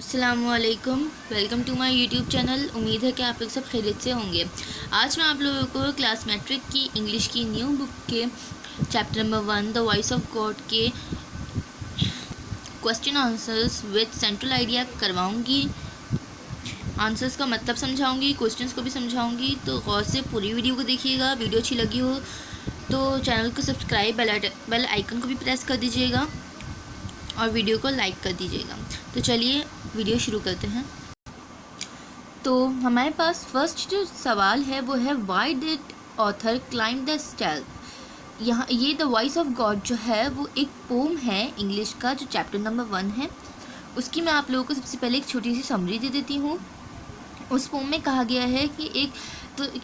अस्सलामुअलैकुम, welcome to my YouTube channel. उम्मीद है कि आप लोग सब खैरियत से होंगे। आज मैं आप लोगों को क्लास मैट्रिक की इंग्लिश की न्यू बुक के chapter number 1 the voice of God के question answers with central idea करवाऊंगी। आंसर्स का मतलब समझाऊंगी, क्वेश्चंस को भी समझाऊंगी, तो गौर से पूरी वीडियो को देखिएगा। वीडियो अच्छी लगी हो तो चैनल को सब्सक्राइब, बेल आइकन को भी प्रेस कर दीजिएगा और वीडियो को लाइक कर दीजिएगा। तो चलिए वीडियो शुरू करते हैं। तो हमारे पास फर्स्ट जो सवाल है वो है why did author climb the stealth. यहाँ ये द वॉइस ऑफ गॉड जो है वो एक पोम है इंग्लिश का, जो चैप्टर नंबर 1 है। उसकी मैं आप लोगों को सबसे पहले एक छोटी सी समरी दे देती हूँ। उस पोम में कहा गया है कि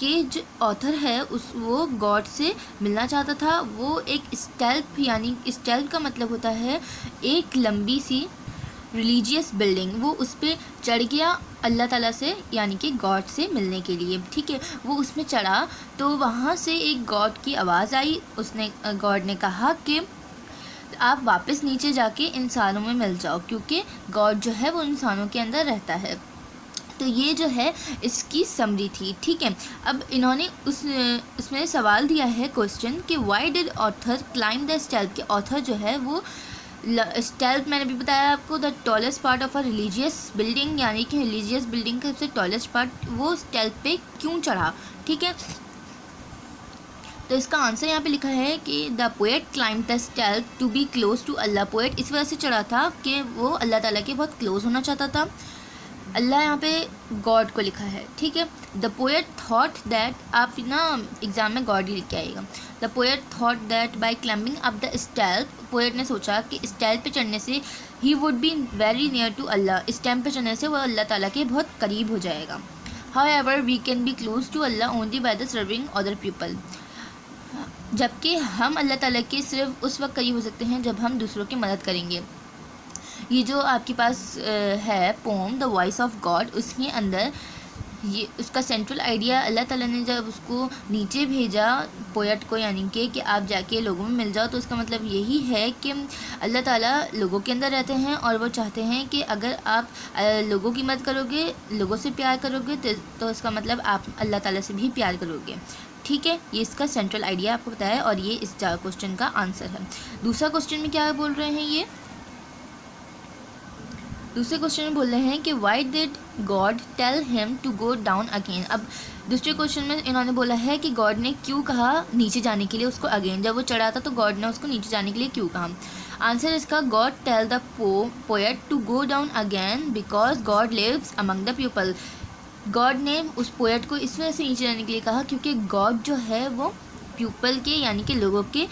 ये जो ऑथर है वो गॉड से मिलना चाहता था। वो एक स्टेल्थ, यानी स्टेल्थ का मतलब होता है एक लंबी सी रिलीजियस बिल्डिंग, वो उस पर चढ़ गया अल्लाह ताला से, यानी कि गॉड से मिलने के लिए। ठीक है, वो उसमें चढ़ा तो वहाँ से एक गॉड की आवाज़ आई। गॉड ने कहा कि आप वापस नीचे जाके इंसानों में मिल जाओ, क्योंकि गॉड जो है वो इंसानों के अंदर रहता है। तो ये जो है इसकी समरी थी। ठीक है, अब इन्होंने उसमें सवाल दिया है क्वेश्चन कि why did author climb the stealth. के ऑथर जो है वो स्टेल्थ, मैंने भी बताया आपको, the tallest part of a religious building, यानी कि रिलीजियस बिल्डिंग का सबसे टॉलेस्ट पार्ट, वो स्टेल्थ पे क्यों चढ़ा। ठीक है, तो इसका आंसर यहाँ पे लिखा है कि the poet climb the stealth to be close to Allah. Poet इस वजह से चढ़ा था कि वो अल्लाह ताला के बहुत क्लोज होना चाहता था। अल्लाह यहाँ पे गॉड को लिखा है। ठीक है, द पोएट थॉट दैट, आप ना एग्ज़ाम में गॉड ही लिख के आएगा। The poet thought that by climbing up the stealth, poet ने सोचा कि स्टेल्थ पे चढ़ने से ही would be very near to Allah, stealth पे चढ़ने से वो अल्लाह ताला के बहुत करीब हो जाएगा। However we can be close to Allah only by the serving other people, जबकि हम अल्लाह ताला के सिर्फ उस वक्त करीब हो सकते हैं जब हम दूसरों की मदद करेंगे। ये जो आपके पास है poem the voice of God, उसके अंदर ये उसका सेंट्रल आइडिया, अल्लाह ताला ने जब उसको नीचे भेजा पोएट को, यानी कि आप जाके लोगों में मिल जाओ, तो उसका मतलब यही है कि अल्लाह ताला लोगों के अंदर रहते हैं और वो चाहते हैं कि अगर आप लोगों की मदद करोगे, लोगों से प्यार करोगे, तो इसका मतलब आप अल्लाह ताला से भी प्यार करोगे। ठीक है, ये इसका सेंट्रल आइडिया आपको बताया और ये इस क्वेश्चन का आंसर है। दूसरा क्वेश्चन में क्या बोल रहे हैं, ये दूसरे क्वेश्चन में बोल रहे हैं कि why did God tell him to go down again. अब दूसरे क्वेश्चन में इन्होंने बोला है कि गॉड ने क्यों कहा नीचे जाने के लिए उसको अगेन, जब वो चढ़ा था तो गॉड ने उसको नीचे जाने के लिए क्यों कहा। आंसर इसका, God tell the poet to go down again because God lives among the people. God ने उस पोएट को इस वजह से नीचे जाने के लिए कहा क्योंकि गॉड जो है वो पीपल के, यानी कि लोगों के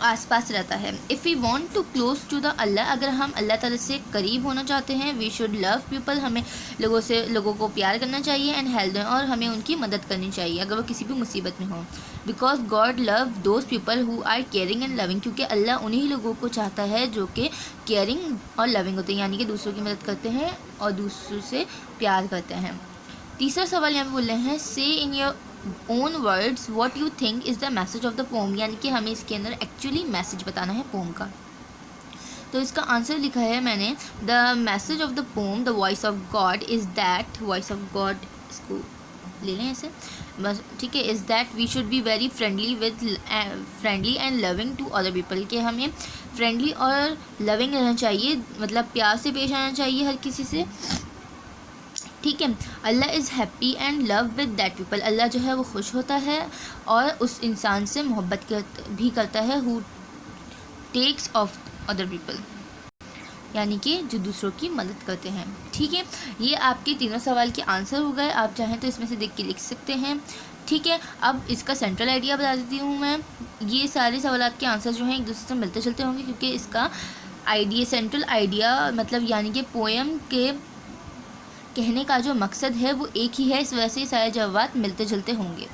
आसपास रहता है। If we want to close to the Allah, अगर हम अल्लाह ताला से करीब होना चाहते हैं, वी शुड लव पीपल, हमें लोगों को प्यार करना चाहिए, एंड हेल्प देम, और हमें उनकी मदद करनी चाहिए अगर वो किसी भी मुसीबत में हो। Because God love those people who are caring and loving, क्योंकि अल्लाह उन्हीं लोगों को चाहता है जो कि केयरिंग और लविंग होते हैं, यानी कि दूसरों की मदद करते हैं और दूसरों से प्यार करते हैं। तीसरा सवाल यहाँ पे बोल रहे हैं, से in your own words what you think is the message of the pome, यानी कि हमें इसके अंदर एक्चुअली मैसेज बताना है पोम का। तो इसका आंसर लिखा है मैंने, the message of the poem the voice of God is that, voice of God इसको ले लें ऐसे बस, ठीक है, is that we should be very friendly and loving to other people, कि हमें फ्रेंडली और लविंग रहना चाहिए, मतलब प्यार से पेश आना चाहिए हर किसी से। ठीक है, Allah is happy and love with that people, अल्लाह जो है वो खुश होता है और उस इंसान से मोहब्बत भी करता है, who takes of other people, यानी कि जो दूसरों की मदद करते हैं। ठीक है, ये आपके तीनों सवाल के आंसर हो गए। आप चाहें तो इसमें से देख के लिख सकते हैं। ठीक है, अब इसका सेंट्रल आइडिया बता देती हूँ मैं। ये सारे सवाल के आंसर जो हैं एक दूसरे से मिलते जुलते होंगे, क्योंकि इसका आइडिया, सेंट्रल आइडिया मतलब यानी कि पोएम के कहने का जो मकसद है वो एक ही है, इस वजह से सारे जवाब मिलते जुलते होंगे।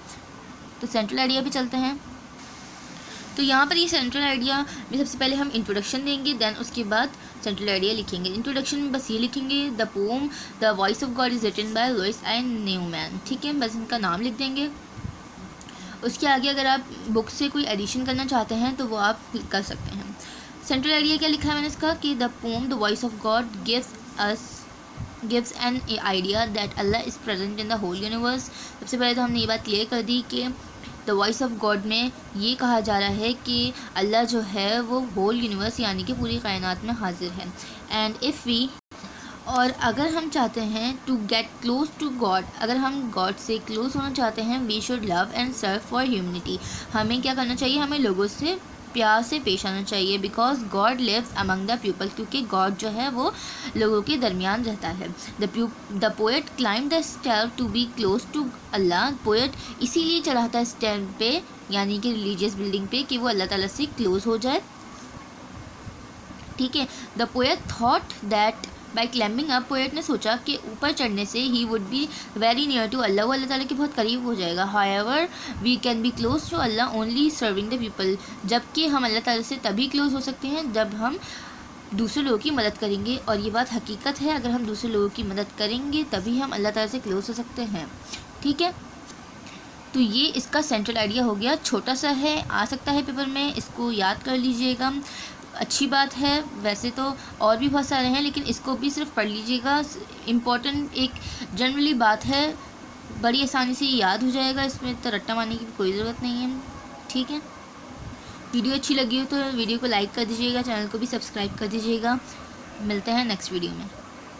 तो सेंट्रल आइडिया भी चलते हैं। तो यहाँ पर ये सेंट्रल आइडिया में सबसे पहले हम इंट्रोडक्शन देंगे, देन उसके बाद सेंट्रल आइडिया लिखेंगे। इंट्रोडक्शन में बस ये लिखेंगे, the poem the voice of God is written by Louis and Newman. ठीक है, बस इनका नाम लिख देंगे। उसके आगे अगर आप बुक से कोई एडिशन करना चाहते हैं तो वो आप कर सकते हैं। सेंट्रल आइडिया क्या लिखा है मैंने इसका, कि the poem the voice of God gives us gives an idea that Allah is present in the whole universe. सबसे पहले तो हमने ये बात क्लियर कर दी कि द वॉइस ऑफ गॉड में ये कहा जा रहा है कि अल्लाह जो है वो होल यूनिवर्स यानी कि पूरी कायनात में हाजिर है। एंड इफ़ वी, और अगर हम चाहते हैं to get close to God, अगर हम गॉड से क्लोज होना चाहते हैं, we should love and serve for humanity, हमें क्या करना चाहिए, हमें लोगों से प्यार से पेश आना चाहिए। Because God lives among the people, क्योंकि गॉड जो है वो लोगों के दरमियान रहता है। The poet climb the stair to be close to Allah, poet इसीलिए चढ़ाता है स्टेयर पे यानी कि रिलीजियस बिल्डिंग पे कि वो अल्लाह ताला से क्लोज हो जाए। ठीक है। The poet thought that by climbing up, poet ने सोचा कि ऊपर चढ़ने से ही would be very near to Allah, वो अल्लाह ताला के बहुत करीब हो जाएगा। However we can be close to Allah only serving the people, जबकि हम अल्लाह ताला से तभी क्लोज हो सकते हैं जब हम दूसरे लोगों की मदद करेंगे। और ये बात हकीकत है, अगर हम दूसरे लोगों की मदद करेंगे तभी हम अल्लाह ताला से क्लोज हो सकते हैं। ठीक है। तो ये इसका सेंट्रल आइडिया हो गया, छोटा सा है, आ सकता है पेपर में, इसको याद कर लीजिएगा। अच्छी बात है, वैसे तो और भी बहुत सारे हैं लेकिन इसको भी सिर्फ पढ़ लीजिएगा। इम्पॉर्टेंट एक जनरली बात है, बड़ी आसानी से याद हो जाएगा, इसमें तो रट्टा मारने की कोई ज़रूरत नहीं है। ठीक है। वीडियो अच्छी लगी हो तो वीडियो को लाइक कर दीजिएगा, चैनल को भी सब्सक्राइब कर दीजिएगा। मिलते हैं नेक्स्ट वीडियो में।